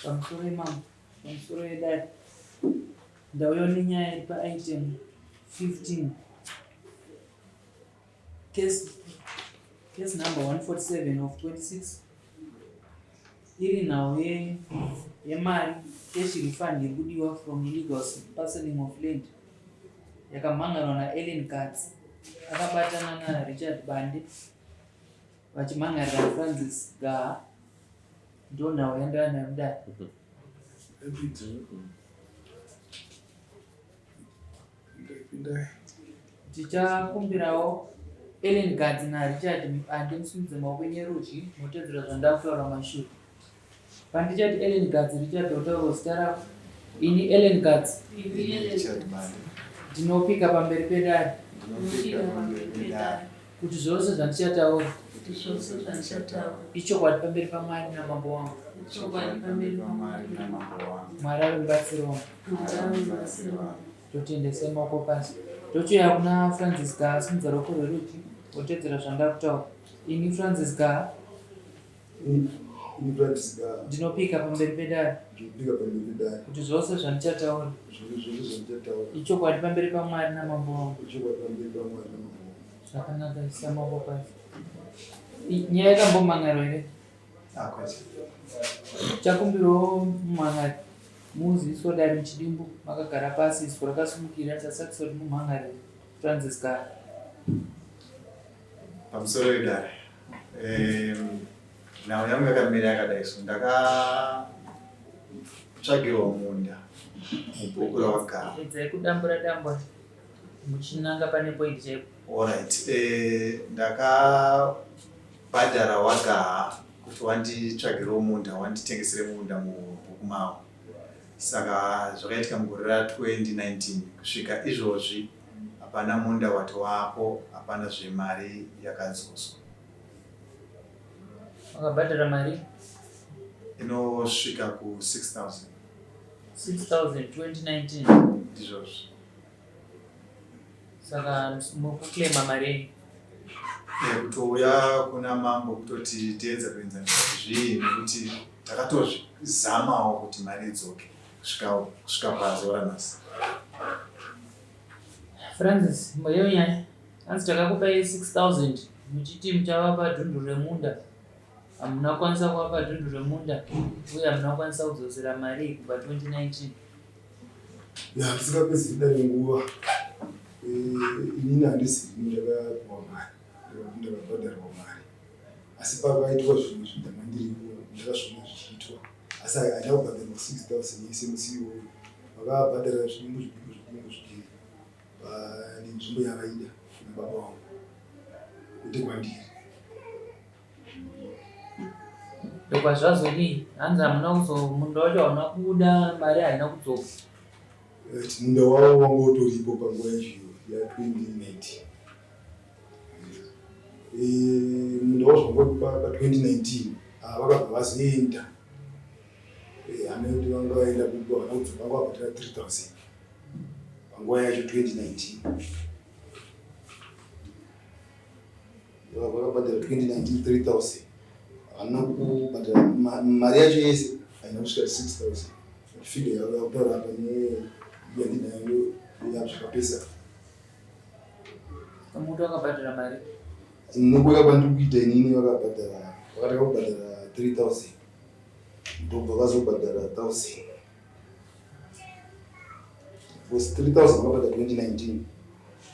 pamusoro imamo pamusoro yedare ndauya nenyaya iri paitem 15 case number 147 of 26 iri nhau yemari cash refund iri kudiwa from illegal parceling of land yakamhanganwa naEllen Katz akabatana naRichard Bande vachimhangarira Francis Gaha. Ndo nhau yandava nayo kudai. Tichakumbirawo Ellen Katz naRichard Bande musimudze maoko nyerudyi mutedzera zvandakutaura mashure. Pandichati Ellen Katz Richard otaurawo zita rako. Ini Ellen Katz ndinopika pamberi pedare kuti zvose zvandichataura ichokwadi pamberi paMwari namambo wangu. Mwari ave mubatsiri wangu. Totendesa maoko pasi. Tochiuya kuna Francis Gaha simudza ruoko rwerudyi wotedzera zvandakutaura. Ini Francis Gaha ndinopika pamberi pedare kuti zvose zvandichataura ichokwadi pamberi paMwari namambo wangu. Zvakanaka, isa maoko pasi. Nyaya yakambomhangarwa here? Chakumbirawo mumhangari muziviswa dare muchidimbu makagara pasi izvo rakasumukira tasakisa kuti mumhangarire Francis Gaha pamusoro wedare. Nhau yangu yakamira yakadai so ndakatsvagirwa munda mubhuku rawagaha. Edzai kudambura muchinanga pane point chaipo. Alright, ndakabhadhara wagaha kuti wanditsvagirawo munda wanditengesere munda mubhuku mavo. Saka zvakaitika mugore ra2019 kusvika izvozvi hapana munda watovapo, hapana zvemari yakadzoswa. Wakabhadhara mari inosvika ku6,000. 6,000 2019 Ndizvozvo. Saka mukuklema mari kutouya kuna mambo kutoti teedza kuenzanisa zvii nekuti takatozvizamawo kuti mari idzoke kusvika pazuva ranhasi. Francis, mboyeyo nyaya hanzi takakupai 6,000 muchiti muchavapa dhundu remunda. Hamuna kwanisa kuvapa dhundu remunda uye hamuna kwanisa kudzosera mari kubva 2019. Tisikapedzi dare nguva inini handisiri ndakapiwa mari ndakabhadharwa mari asi pakaitwa zvinhu zvindanga ndiripo ndakazviona zvichiitwa asi haina kubhadharwa 6,000 yese musi iwoyo. Vakabhadhara zvinhu zviviri nenzvimbo yavaida nababa vangu kwete kwandiri. Ndokwazvazodii? Hanzi hamuna munda wacho hauna kubuda, mari haina kudzoka. Munda wavo wanga utoripo panguva yacho ya2019. Munda wacho wanga pa2019 vakabva vazoenda hame kuti vanga vaenda kupa vana kudzoka vanga vabhadhara 3,000 panguva yacho 2019. Vakabhadhara 2019 3,000 havana kubhadhara mari yacho yese haina kusvika 6,000. Figa yavo yakutaura apa yandinayo yazvikapesa. Mutu wakabhadhara mari Nokuya kwandikuita inini vakataka kubhadhara 3,000 ndobva vazobhadhara 1,000 because 3,000 vakabhadhara 2019,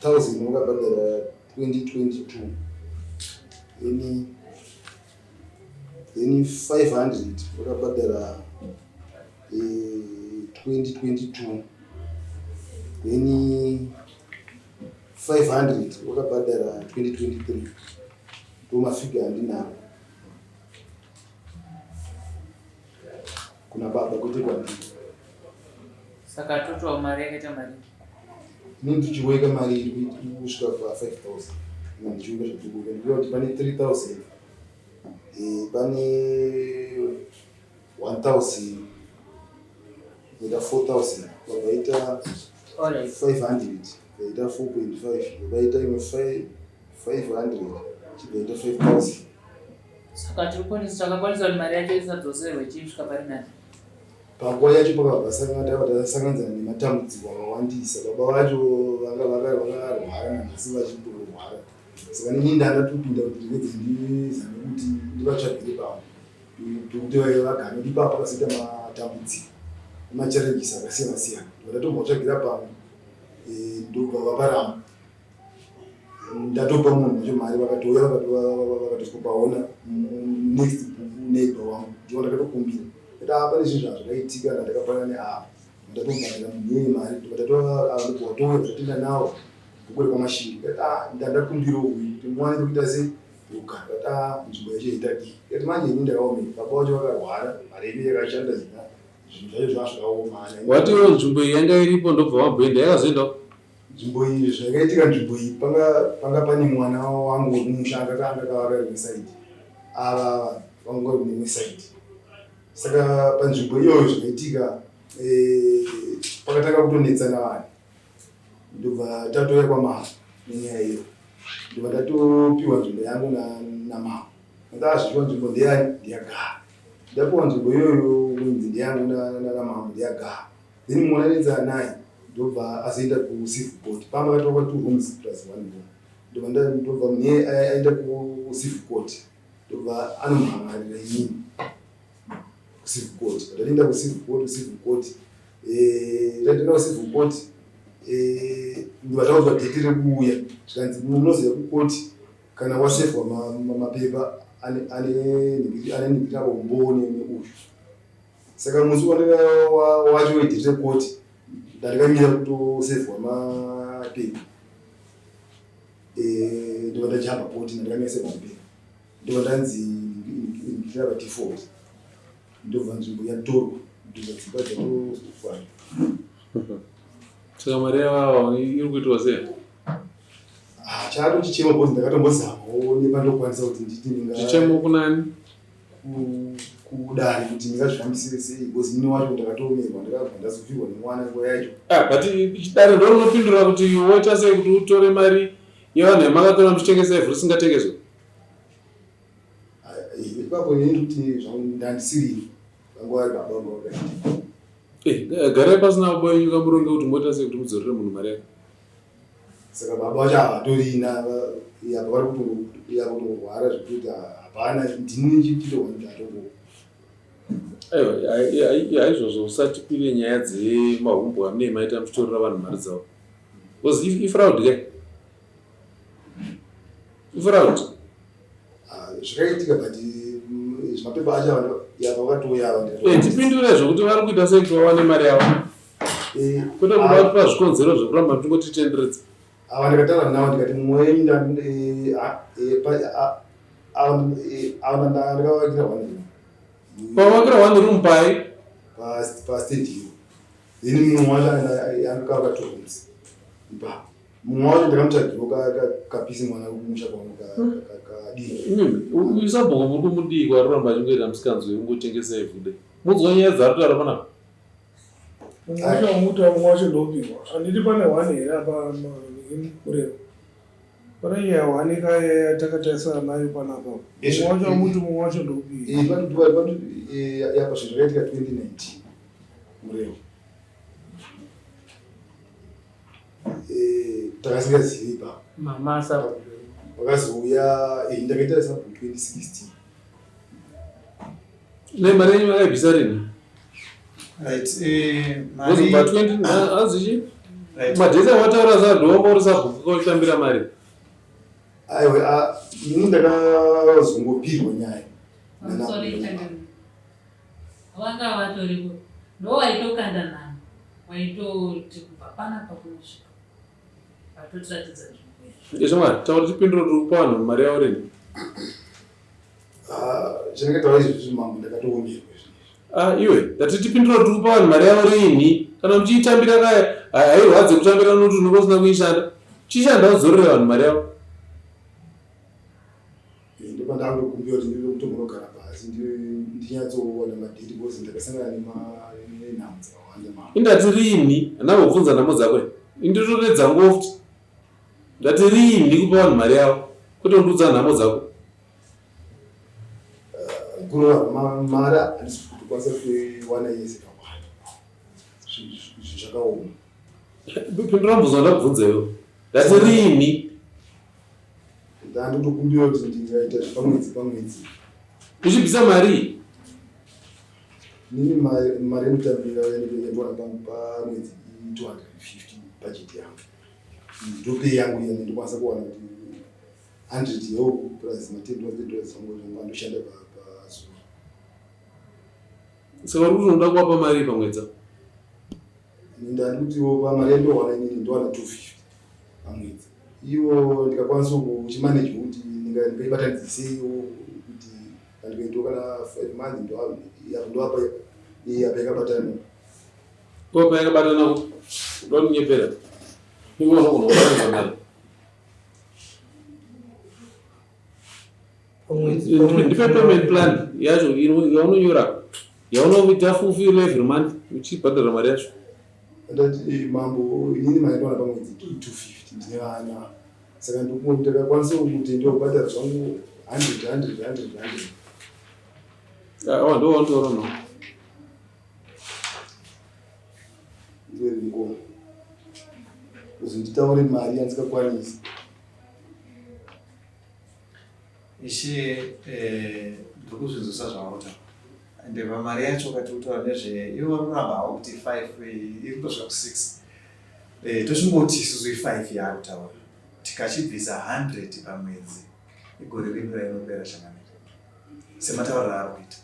1,000 vakabhadhara 2022, then 500 vakabhadhara 2022, then 500 vakabhadhara 2023. Ndomafika handinawo kuna baba kwete kwandiri. Saka total mari yakaita mari Inini tichiweka mari iri kusvika pa5,000 ndichiweka zvatukuweka ndikuva kuti pane 3,000 pane 1,000 vaita 4,000 vabvaita 500 vaita 4.5 vaita imwe 500 chibvaita 5,000. Saka takakwanisa kuti mari yacho isadzoserwe ichisvika pari nani. panguva yacho pakabva tasanganzana nematambudziko akawandisa. Baba vacho vanga vakarwara nanhasi vachimborwara. Saka nini ndatopinda kuti ndinenge ndizame kuti ndivatsvagire pamwe pekuti vagare ipapa pakazoita matambudziko nemachallenges akasiyana-siyana. Ndatombotsvagira pamwe ndobva vaparamba. Ndatopa munhu wacho mari vakatouya vakatosikopaona next neighbor wangu ndiwo ndakatokumbira kuti pane zvinhu zvakaitika ndakafanana neapa ndatomubhadhira munhu mari watouya zatinda nawo kukure kwamashingi ndakumbira uyu kuti mwane kuita sei ukati nzvimbo yacho itadii kuti manje ini ndakaomera baba wacho vakarwara mari yedu yakashanda zina zvinhu zvacho zvazvakaoma. Watiwo nzvimbo iyi yanga iripo ndobva wabhoenda yakazoendawo nzvimbo iyi zvakaitika nzvimbo iyi panga pane mwana wangu wemumusha anga kavaka rimwe saidi ava vanga vari kunemwe saidi. Saka panzvimbo iyoyo zvakaitika pakatanga kutonetsana vanhu ndobva tatouya kwamama nenyaya iyo ndobva ndatopiwa nzvimbo yangu namama ndazvipiwa nzvimbo ndeyani ndiyagara ndapiwa nzvimbo iyoyo kunzi ndeyangu namama ndiyagara then mwana anetsana naye ndobva azoenda kucivil court pamba katorwa 2 rooms plus 1 room ndobva mune aenda kucivil court ndobva anomhangarira inini kucivil court ndatoenda kucivil court tatenda kucivil court ndobva taudzwa dheti rekuuya zvikanzi munoziva kukoti kana wasevhwa mapepa aneningirira umboni neuyu. Saka musi wacho wedheti rekoti ndakamira kutosevhwa mapepa ndobva ndachihamba poti ndakamira sevhwa mapepa ndobva ndanzi ningirira padefault ndobva nzvimbo yatorwa ndobva dzimba dzatofara. Saka mari yavavo iri kuitwa sei? Chato chichemo bhozi ndakatombozamawo nepandokwanisa kuti nditi chichemo kunani kudare kuti ndingazvifambisire sei bhozi ini wacho ndakatomerwa ndakabva ndazofirwa nemwana nguva yacho. But dare ndo rinopindura kuti woita sei kuti utore mari yevanhu yamakatora muchitengesa ivhu risingatengeswa? Ipapo neni kuti ndandisiri panguva ari baba vangu vakaita. Garai pasina baba wenyu kamuronge kuti moita sei kuti mudzorere munhu mari yake. Saka baba vacho havatorina apa vari kutorwara zvekuti hapana ndini chititohwa ndatongo. Aiwa izvozvo usatipire nyaya dzemahumbo amunei maita muchitorera vanhu mari dzavo. Because ifraud kai? Ifraud? Zvakaitika but zvimapepa acho yapa vakatoya. Tipindure zvokuti vari kuita sei kuti vawane mari yavo. Kwete kuda kuti pazvikonzero zvekuramba tingotitenderedza. Ava ndakataura navo ndikati mumwe wenyu ndakavakira 1 room. Pavakira 1 room pai? Pastadium. Then mumwe wacho angakavaka 2 rooms. Ipapo. Mumwe wacho ndakamutsvagirawo kapisi mwana kumusha kwangu kadii. Usabhoka muri kumudii kwaroramba achingoita musikanzwi ungotengesa ivhude. Munzwa nyaya dzari kutaura panapa? Mumwe wacho ndopihwa. Handiti pane 1 here apa murero. Pane nyaya 1 kaya takatarisana nayo panapa. Mumwe wacho ndopihwa. Yapa zvinhu zvakaitika 2019 murero. Takasingazivi ipapo. Mamasa vakazouya ndakaita sabu 2016. Nemari yenyu vakaibvisa rini? Mari pa 20 azichi? Madhesi awataura sadhombo risabhuka uchitambira mari. Aiwa ini ndakazongopirwa nyaya. wanga watoriko ndo waitokanda nani waitoti kubva panapa kunosvika vatotiratidza nzvimbo izvo mwari taura tipinduro tiri kupa vanhu mari yavo rini chinenge izvi mambo ndakatoomerwa iwe ndati tipinduro tiri kupa vanhu mari yavo rini kana muchiitambira kaya hairwadze kutambira noti unenge usina kuishanda chishanda udzorere vanhu mari yavo ndopandakumbira kuti ndiri kutombonogara pasi ndinyatsoona madhiri bcause ndakasangana nenhamo dzakawanda mama indati rini handambobvunza nhamo dzako inditoredza ngofuti ndati rini kupa vanhu mari yavo kutondiudza nhamo dzako kurova mari handisi ndikwanisa kuwana yese kamwana zvakaoma. Pendura mubvunzo ndakubvunzeyo ndati rini ndandotokumbira kuti ndingaita pamwedzi uchibvisa mari nini mari yemutambira yandiwana pamwedzi 250 bajeti yangu ndope yangu iyani ndikwanisa kuwana kuti 100 yo plus $10 sangu andoshanda pazuva. saka uri unoda kuwapa mari pamwedzi ndandi kutiwo pamari yandowana inini ndowana 250 pamwedzi iwo ndikakwanisa kuchimanage kuti ndingaibatanidzisewo kuti ndikaitoka kana 5 months ndoapa apa yakabatana kopa yakabatana ndoninyepera iwonokunokuaa mari ndipe payment plan yacho yaunonyora yaunoita fulfill every month uchibhadhara mari yacho. ndati mambo inini mari yandowana pamwedzi 250 ndine vana saka ndakakwanisa kuti ndobhadhara zvangu 100 awa ndo wandoona no ndiko uzonditaure mari yandikakwanisa ishe ndokuzvinzwisa zvawauta ende pamari yacho kati utaura nezve ivo vanoramba havo kuti 5 iri kutosvika ku6 tochimboti isusu 5 yaakutaura tikachibvisa 100 pamwedzi igore rimwe inopera changaniri semataurira ari kuita.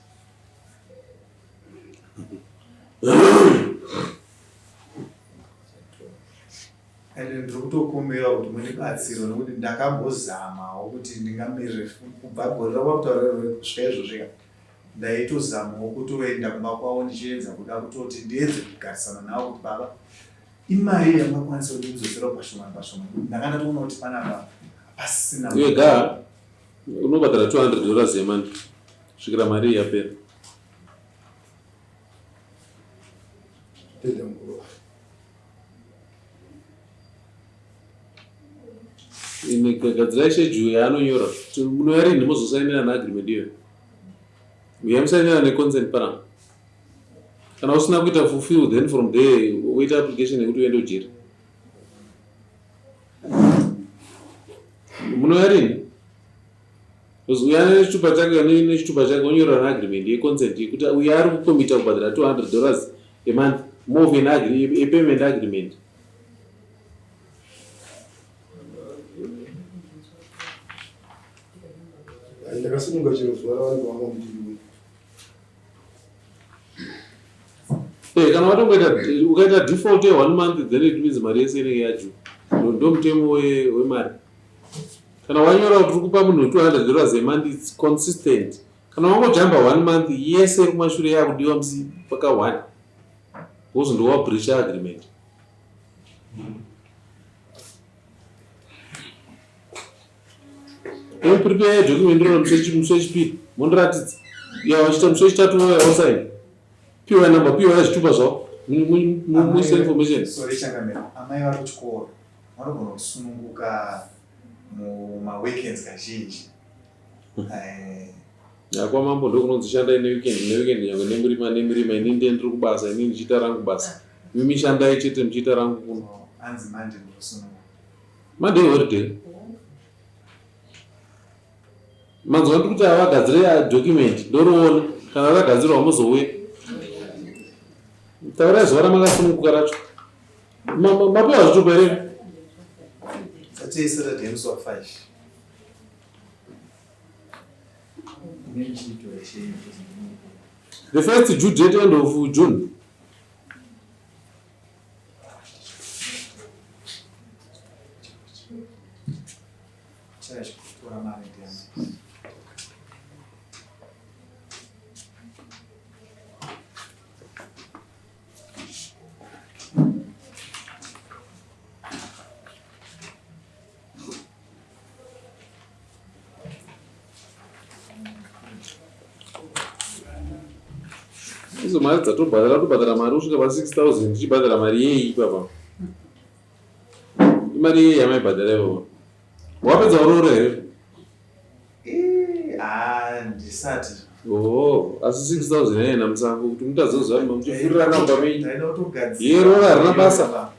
ende ndiri kutokumbira kuti mundibatsiro nokuti ndakambozamawo kuti ndingamirire kubva gore rakutaurira kusvika izvozvika ndaitozamawo kutoenda kumba kwavo ndichiedza kuda kutoti ndiedze kugarisana navo kuti baba imari yamakwanisa kuti muzosera pashomani ndakanda toona kuti panapa pasina wega unobhadhara $200 yemandi kusvikira mari yapera. Gadzira schedule yaanonyora munoyarini muzosainira neagreement iyo muyamusainira neconsent pana kana usina kuita fulfill then from there woita application yekuti uende ujeri munoyarini uyana nechitupa chake nechitupa chake onyora neagreement yeconsent yekuti uya ari kukomita kubhadhara $200 a month move in a payment agreement. ndakasununga chero zuva ravanhu vanga mudiri kana watongoita ukaita default ye1 month then it means mari yese inenge yacho ndo mutemo wemari. Kana wanyora kuti urikupa munhu $200 a month it's consistent. Kana wangojamba 1 month yese kumashure yakudiwa musi paka 1 wozi ndo wabreach agreement. Prepare document rona musi wechipiri mondiratidza yawachita musi wechitatu yawasaini piwa namba piwa yazvitupa zvavo muise information. Sorry changamira amai vari kuchikoro vanogona kusununguka mumaweekends kazhinji. Kwamambo ndokunonzi shandai neweekend nyange nemirima ini ndiri kubasa ini ndichiita rangu basa mimi shandai chete muchiita rangu kuno. Anzi Monday ndinosununguka. Monday holiday. Manzwa kuti avagadzire document ndoroona kana rakagadzirwa muzouya taurai zuva ramakasununguka racho mapiwa zvitupa here Saturday Saturday musi wa5 the first due date end of June. Izo mari dzatobhadhara mari usvika pa$6,000 tichibhadhara mari yei papa imari yei yamaibhadhara ivo wapedza uroora here? handisati asi 6000 aina musango kuti mutazoziva muchifurira namba menyu ndaida kutogadzira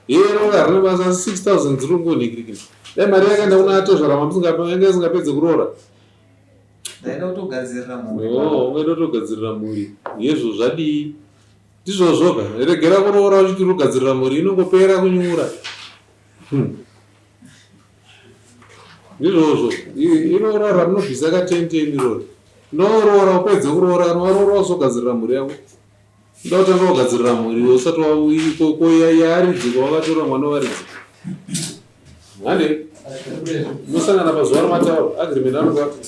yerora harina basa asi 6000 dziri kungonhikirikira dai mari yakaenda kuna atozvarama yanga isingapedze kuroora ndaida kutogadzirira mhuri ungaida kutogadzirira mhuri yezvo zvadii ndizvozvoka regera kuroora uchiti rogadzirira mhuri inongopera kunyura ndizvozvo inoorora rinobvisa ka10 rori ndoroora upedze kuroora kana waroora uzogadzirira mhuri yako nda kutanga kugadzirira mhuri usati yaridzi kwawakatora mwana waridzi hande nosangana pazuva ramatauro agreement anokuvata